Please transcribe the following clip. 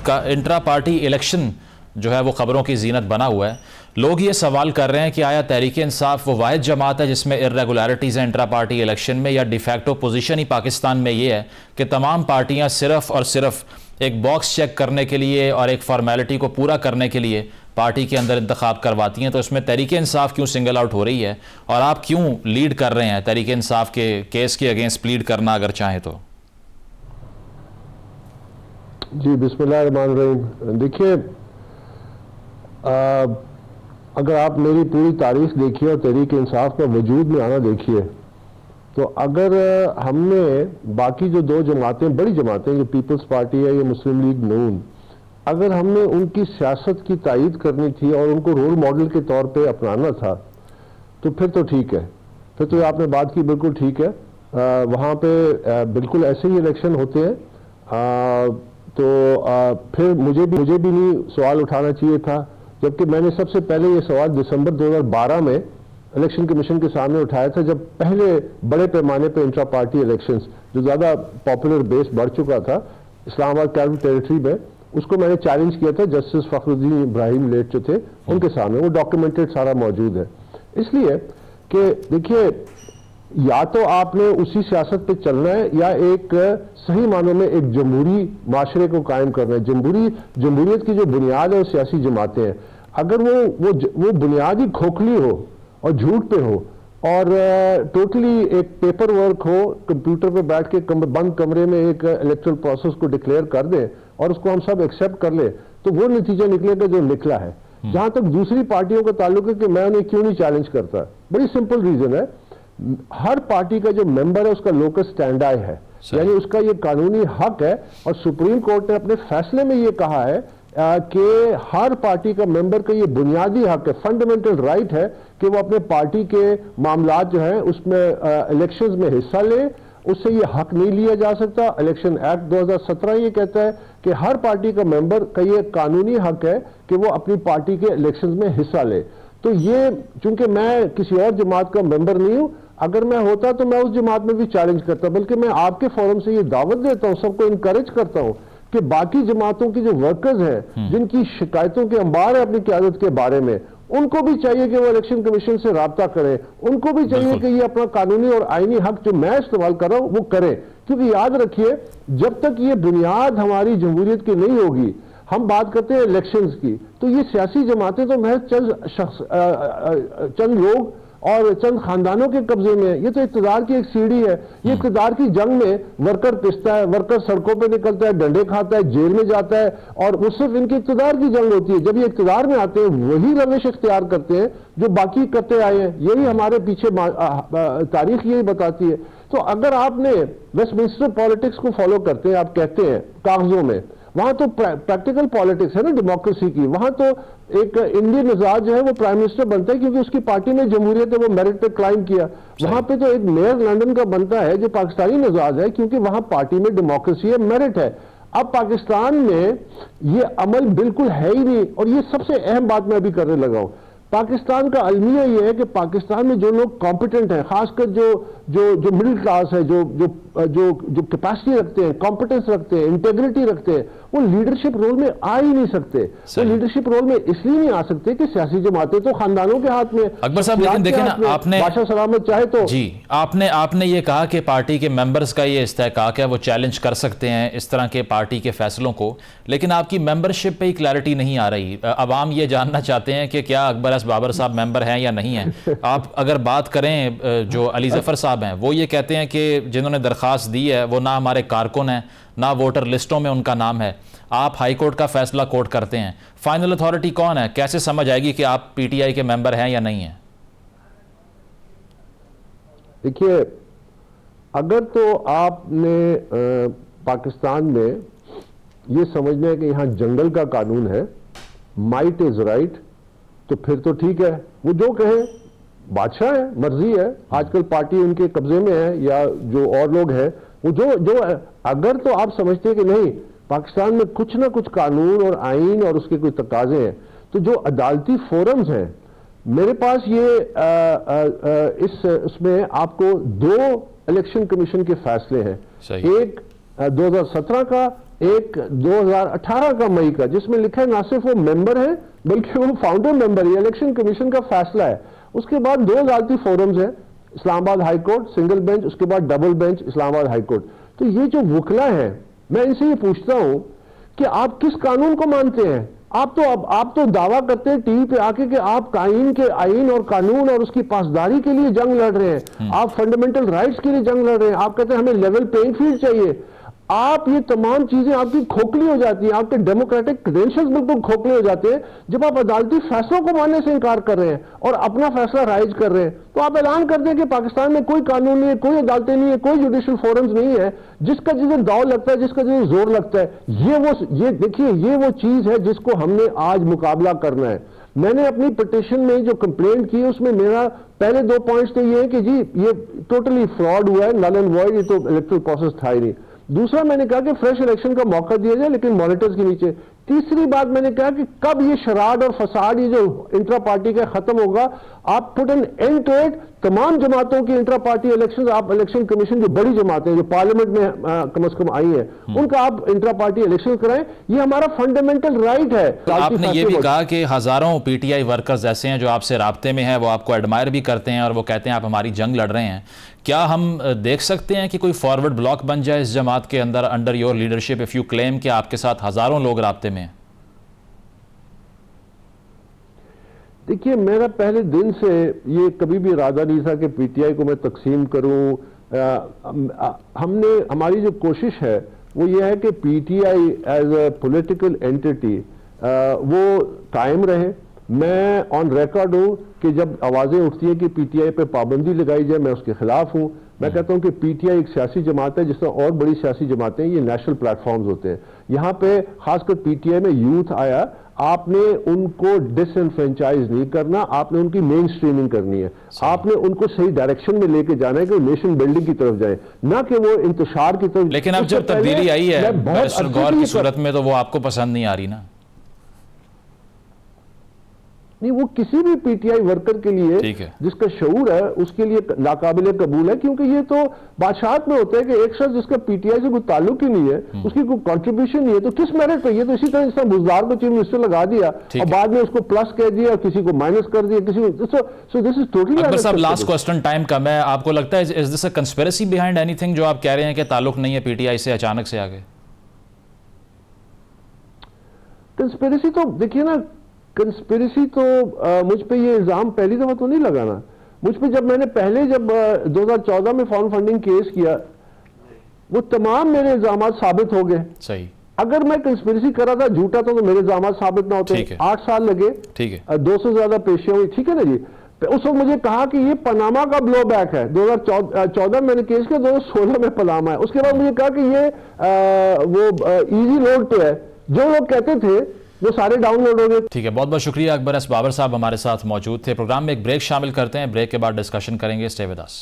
Intra party election جو ہے وہ خبروں کی زینت بنا ہوا ہے. لوگ یہ سوال کر رہے ہیں کہ آیا تحریک انصاف وہ واحد جماعت ہے جس میں ارریگولیرٹیز ہیں انٹرا پارٹی الیکشن میں، یا ڈیفیکٹو پوزیشن ہی پاکستان میں یہ ہے کہ تمام پارٹیاں صرف اور صرف ایک باکس چیک کرنے کے لیے اور ایک فارمیلٹی کو پورا کرنے کے لیے پارٹی کے اندر انتخاب کرواتی ہیں؟ تو اس میں تحریک انصاف کیوں سنگل آؤٹ ہو رہی ہے اور آپ کیوں لیڈ کر رہے ہیں تحریک انصاف کے کیس کے اگینسٹ لیڈ کرنا اگر چاہیں تو؟ جی بسم اللہ الرحمن الرحیم. دیکھیے اگر آپ میری پوری تاریخ دیکھیے اور تحریک انصاف کا وجود میں آنا دیکھیے تو اگر ہم نے باقی جو دو جماعتیں بڑی جماعتیں جو پیپلز پارٹی ہے یا مسلم لیگ نون، اگر ہم نے ان کی سیاست کی تائید کرنی تھی اور ان کو رول ماڈل کے طور پہ اپنانا تھا تو پھر تو ٹھیک ہے، پھر تو آپ نے بات کی بالکل ٹھیک ہے. وہاں پہ بالکل ایسے ہی الیکشن ہوتے ہیں. تو پھر مجھے بھی نہیں سوال اٹھانا چاہیے تھا، جبکہ میں نے سب سے پہلے یہ سوال دسمبر 2012 میں الیکشن کمیشن کے سامنے اٹھایا تھا، جب پہلے بڑے پیمانے پہ انٹرا پارٹی الیکشنز جو زیادہ پاپولر بیس بڑھ چکا تھا اسلام آباد کیپٹل ٹیریٹری میں، اس کو میں نے چیلنج کیا تھا جسٹس فخر الدین ابراہیم لیٹ جو تھے ان کے سامنے. وہ ڈاکیومنٹڈ سارا موجود ہے. اس لیے کہ دیکھیے یا تو آپ نے اسی سیاست پہ چلنا ہے یا ایک صحیح معنوں میں ایک جمہوری معاشرے کو قائم کرنا ہے. جمہوریت کی جو بنیاد ہے وہ سیاسی جماعتیں ہیں. اگر وہ بنیاد ہی کھوکھلی ہو اور جھوٹ پہ ہو اور ٹوٹلی ایک پیپر ورک ہو، کمپیوٹر پہ بیٹھ کے بند کمرے میں ایک الیکٹرل پروسیس کو ڈکلیئر کر دیں اور اس کو ہم سب ایکسیپٹ کر لیں تو وہ نتیجہ نکلے گا جو نکلا ہے. جہاں تک دوسری پارٹیوں کا تعلق ہے کہ میں انہیں کیوں نہیں چیلنج کرتا، بڑی سمپل ریزن ہے. ہر پارٹی کا جو ممبر ہے اس کا لوکس اسٹینڈائی ہے، یعنی اس کا یہ قانونی حق ہے. اور سپریم کورٹ نے اپنے فیصلے میں یہ کہا ہے کہ ہر پارٹی کا ممبر کا یہ بنیادی حق ہے، فنڈامنٹل رائٹ ہے کہ وہ اپنے پارٹی کے معاملات جو ہیں اس میں الیکشنز میں حصہ لے. اس سے یہ حق نہیں لیا جا سکتا. الیکشن ایکٹ 2017 یہ کہتا ہے کہ ہر پارٹی کا ممبر کا یہ قانونی حق ہے کہ وہ اپنی پارٹی کے الیکشنز میں حصہ لے. تو یہ چونکہ میں کسی اور جماعت کا ممبر نہیں ہوں، اگر میں ہوتا تو میں اس جماعت میں بھی چیلنج کرتا، بلکہ میں آپ کے فورم سے یہ دعوت دیتا ہوں، سب کو انکریج کرتا ہوں کہ باقی جماعتوں کی جو ورکرز ہیں جن کی شکایتوں کے انبار ہے اپنی قیادت کے بارے میں، ان کو بھی چاہیے کہ وہ الیکشن کمیشن سے رابطہ کریں. ان کو بھی چاہیے کہ یہ اپنا قانونی اور آئینی حق جو میں استعمال کر رہا ہوں وہ کریں. کیونکہ یاد رکھیے جب تک یہ بنیاد ہماری جمہوریت کی نہیں ہوگی، ہم بات کرتے ہیں الیکشنز کی، تو یہ سیاسی جماعتیں تو محض چند لوگ اور چند خاندانوں کے قبضے میں ہیں. یہ تو اقتدار کی ایک سیڑھی ہے. یہ اقتدار کی جنگ میں ورکر پستا ہے، ورکر سڑکوں پہ نکلتا ہے، ڈنڈے کھاتا ہے، جیل میں جاتا ہے، اور وہ صرف ان کی اقتدار کی جنگ ہوتی ہے. جب یہ اقتدار میں آتے ہیں وہی روش اختیار کرتے ہیں جو باقی کرتے آئے ہیں. یہی ہمارے پیچھے تاریخ یہی بتاتی ہے. تو اگر آپ نے ویسٹ منسٹر پالیٹکس کو فالو کرتے ہیں، آپ کہتے ہیں کاغذوں میں، وہاں تو پریکٹیکل پالیٹکس ہے نا ڈیموکریسی کی. وہاں تو ایک انڈین نژاد جو ہے وہ پرائم منسٹر بنتا ہے کیونکہ اس کی پارٹی میں جمہوریت ہے، وہ میرٹ پہ کلائم کیا. وہاں پہ تو ایک میئر لندن کا بنتا ہے جو پاکستانی نژاد ہے کیونکہ وہاں پارٹی میں ڈیموکریسی ہے، میرٹ ہے. اب پاکستان میں یہ عمل بالکل ہے ہی نہیں. اور یہ سب سے اہم بات میں ابھی کرنے لگا ہوں. پاکستان کا المیہ یہ ہے کہ پاکستان میں جو لوگ کمپیٹنٹ ہیں، خاص کر جو مڈل کلاس ہے، جو کیپیسٹی رکھتے ہیں، کمپیٹنس رکھتے ہیں، انٹیگریٹی رکھتے ہیں، وہ لیڈرشپ رول میں آ ہی نہیں سکتے. وہ لیڈرشپ رول میں اس لیے نہیں آ سکتے کہ سیاسی جماعتیں تو خاندانوں کے ہاتھ میں. اکبر صاحب لیکن دیکھیں نا، آپ نے بادشاہ سلامت چاہے تو جی آپ نے یہ کہا کہ پارٹی کے ممبرز کا یہ استحقاق ہے، وہ چیلنج کر سکتے ہیں اس طرح کے پارٹی کے فیصلوں کو، لیکن آپ کی ممبرشپ پہ ہی کلیئرٹی نہیں آ رہی. عوام یہ جاننا چاہتے ہیں کہ کیا اکبر ایس بابر صاحب ممبر ہیں یا نہیں ہیں. آپ اگر بات کریں جو علی ظفر صاحب ہیں، وہ یہ کہتے ہیں کہ جنہوں نے درخواست دی ہے وہ نہ ہمارے کارکن ہیں، نہ ووٹر لسٹوں میں ان کا نام ہے. آپ ہائی کورٹ کا فیصلہ کوٹ کرتے ہیں، فائنل اتھارٹی کون ہے؟ کیسے سمجھ آئے گی کہ آپ پی ٹی آئی کے ممبر ہیں یا نہیں ہیں؟ دیکھیے اگر تو آپ نے پاکستان میں یہ سمجھنا ہے کہ یہاں جنگل کا قانون ہے، مائٹ از رائٹ، تو پھر تو ٹھیک ہے، وہ جو کہیں بادشاہ ہے، مرضی ہے. آج کل پارٹی ان کے قبضے میں ہے یا جو اور لوگ ہیں وہ جو اگر تو آپ سمجھتے ہیں کہ نہیں پاکستان میں کچھ نہ کچھ قانون اور آئین اور اس کے کوئی تقاضے ہیں، تو جو عدالتی فورمز ہیں میرے پاس یہ اس میں آپ کو دو الیکشن کمیشن کے فیصلے ہیں. ایک 2017 کا, ایک 2018 کا مئی کا، جس میں لکھا ہے نہ صرف وہ ممبر ہے بلکہ وہ فاؤنڈر ممبر ہے، الیکشن کمیشن کا فیصلہ ہے. اس کے بعد 2 عدالتی فورمز ہیں، اسلام آباد ہائی کورٹ سنگل بینچ، اس کے بعد ڈبل بینچ اسلام آباد ہائی کورٹ. تو یہ جو وکلا ہیں، میں ان سے یہ پوچھتا ہوں کہ آپ کس قانون کو مانتے ہیں؟ آپ تو دعویٰ کرتے ہیں ٹی وی پہ آ کے کہ آپ آئین اور قانون اور اس کی پاسداری کے لیے جنگ لڑ رہے ہیں، آپ فنڈامنٹل رائٹس کے لیے جنگ لڑ رہے ہیں، آپ کہتے ہیں ہمیں لیول پلینگ فیلڈ چاہیے. آپ یہ تمام چیزیں آپ کی کھوکھلی ہو جاتی ہیں، آپ کے ڈیموکریٹک کریڈینشلز بالکل کھوکھلے ہو جاتے ہیں جب آپ عدالتی فیصلوں کو ماننے سے انکار کر رہے ہیں اور اپنا فیصلہ رائج کر رہے ہیں. تو آپ اعلان کر دیں کہ پاکستان میں کوئی قانون نہیں ہے، کوئی عدالتیں نہیں ہے، کوئی جوڈیشل فورمز نہیں ہے، جس کا جسے داؤ لگتا ہے، جس کا جسے زور لگتا ہے. یہ دیکھیے، یہ وہ چیز ہے جس کو ہم نے آج مقابلہ کرنا ہے. میں نے اپنی پٹیشن میں جو کمپلینٹ کی اس میں میرا پہلے 2 پوائنٹس تو یہ ہے کہ جی یہ ٹوٹلی فراڈ ہوا ہے، نل اینڈ وائڈ، یہ تو الیکٹرل پروسیس تھا ہی نہیں. دوسرا میں نے کہا کہ فریش الیکشن کا موقع دیا جائے لیکن مانیٹرز کے نیچے. تیسری بات میں نے کہا کہ کب یہ شراد اور فساد یہ جو انٹرا پارٹی کا ختم ہوگا. آپ پٹ این اینڈ ٹو اٹ. تمام جماعتوں کی انٹرا پارٹی الیکشن، آپ الیکشن کمیشن جو بڑی جماعتیں جو پارلیمنٹ میں کم از کم آئی ہیں، ان کا آپ انٹرا پارٹی الیکشن کرائیں. یہ ہمارا فنڈامنٹل رائٹ ہے. آپ نے یہ بھی کہا کہ ہزاروں پی ٹی آئی ورکرز ایسے ہیں جو آپ سے رابطے میں ہیں، وہ آپ کو ایڈمائر بھی کرتے ہیں اور وہ کہتے ہیں آپ ہماری جنگ لڑ رہے ہیں. کیا ہم دیکھ سکتے ہیں کہ کوئی فارورڈ بلاک بن جائے اس جماعت کے اندر under your leadership if you claim کہ آپ کے ساتھ ہزاروں لوگ رابطے میں ہیں؟ دیکھیے، میرا پہلے دن سے یہ کبھی بھی ارادہ نہیں تھا کہ پی ٹی آئی کو میں تقسیم کروں. ہماری جو کوشش ہے وہ یہ ہے کہ P T I as a political entity وہ قائم رہے. میں آن ریکارڈ ہوں کہ جب آوازیں اٹھتی ہیں کہ پی ٹی آئی پہ پابندی لگائی جائے، میں اس کے خلاف ہوں. میں کہتا ہوں کہ پی ٹی آئی ایک سیاسی جماعت ہے جس طرح اور بڑی سیاسی جماعتیں ہیں، یہ نیشنل پلیٹ فارمز ہوتے ہیں. یہاں پہ خاص کر پی ٹی آئی میں یوتھ آیا، آپ نے ان کو ڈس انفرینچائز نہیں کرنا، آپ نے ان کی مین اسٹریمنگ کرنی ہے. آپ نے ان کو صحیح ڈائریکشن میں لے کے جانا ہے کہ وہ نیشن بلڈنگ کی طرف جائیں، نہ کہ وہ انتشار کی طرف. لیکن اب جب تبدیلی آئی ہے بیرسٹر غور کی صورت میں تو وہ آپ کو پسند نہیں آ رہی نا؟ نہیں، وہ کسی بھی پی ٹی آئی ورکر کے لیے جس کا شعور ہے اس کے لیے ناقابل قبول ہے. کیونکہ یہ تو بادشاہت میں ہوتا ہے کہ ایک شخص جس کا پی ٹی آئی سے کوئی تعلق ہی نہیں ہے، اس کی کوئی کنٹریبیوشن نہیں ہے، تو کس میرٹ پہ؟ یہ تو اسی طرح جس طرح بزدار کو چیف منسٹر لگا دیا اور بعد میں اس کو پلس کہہ دیا، کسی کو مائنس کر دیا، کسی کو. سو دس از ٹوٹلی. اکبر صاحب، لاسٹ کوسچن، ٹائم کم ہے. آپ کو لگتا ہے از دس اے کنسپیریسی بیہائنڈ اینی تھنگ جو آپ کہہ رہے ہیں کہ تعلق نہیں ہے پی ٹی آئی سے اچانک سے آگے؟ کنسپیریسی تو دیکھیے نا، کنسپیریسی تو مجھ پہ یہ الزام پہلی دفعہ تو نہیں لگانا. مجھ پہ جب میں نے پہلے 2014 میں فارم فنڈنگ کیس کیا، وہ تمام میرے الزامات ثابت ہو گئے. صحیح. اگر میں کنسپیریسی کر رہا تھا جھوٹا تو میرے الزامات ثابت نہ ہوتے. 8 سال لگے، 200 سے زیادہ پیشیاں ہوئی. ٹھیک ہے نا جی. اس وقت مجھے کہا کہ یہ پاناما کا بلو بیک ہے. 2014 میں نے کیس کیا، 2016 میں پاناما ہے. اس کے بعد مجھے کہا کہ یہ وہ ایزی لوڈ پہ ہے. جو لوگ کہتے تھے وہ سارے ڈاؤن لوڈ ہو گئے. ٹھیک ہے، بہت بہت شکریہ. اکبر ایس بابر صاحب ہمارے ساتھ موجود تھے. پروگرام میں ایک بریک شامل کرتے ہیں، بریک کے بعد ڈسکشن کریں گے. Stay with us.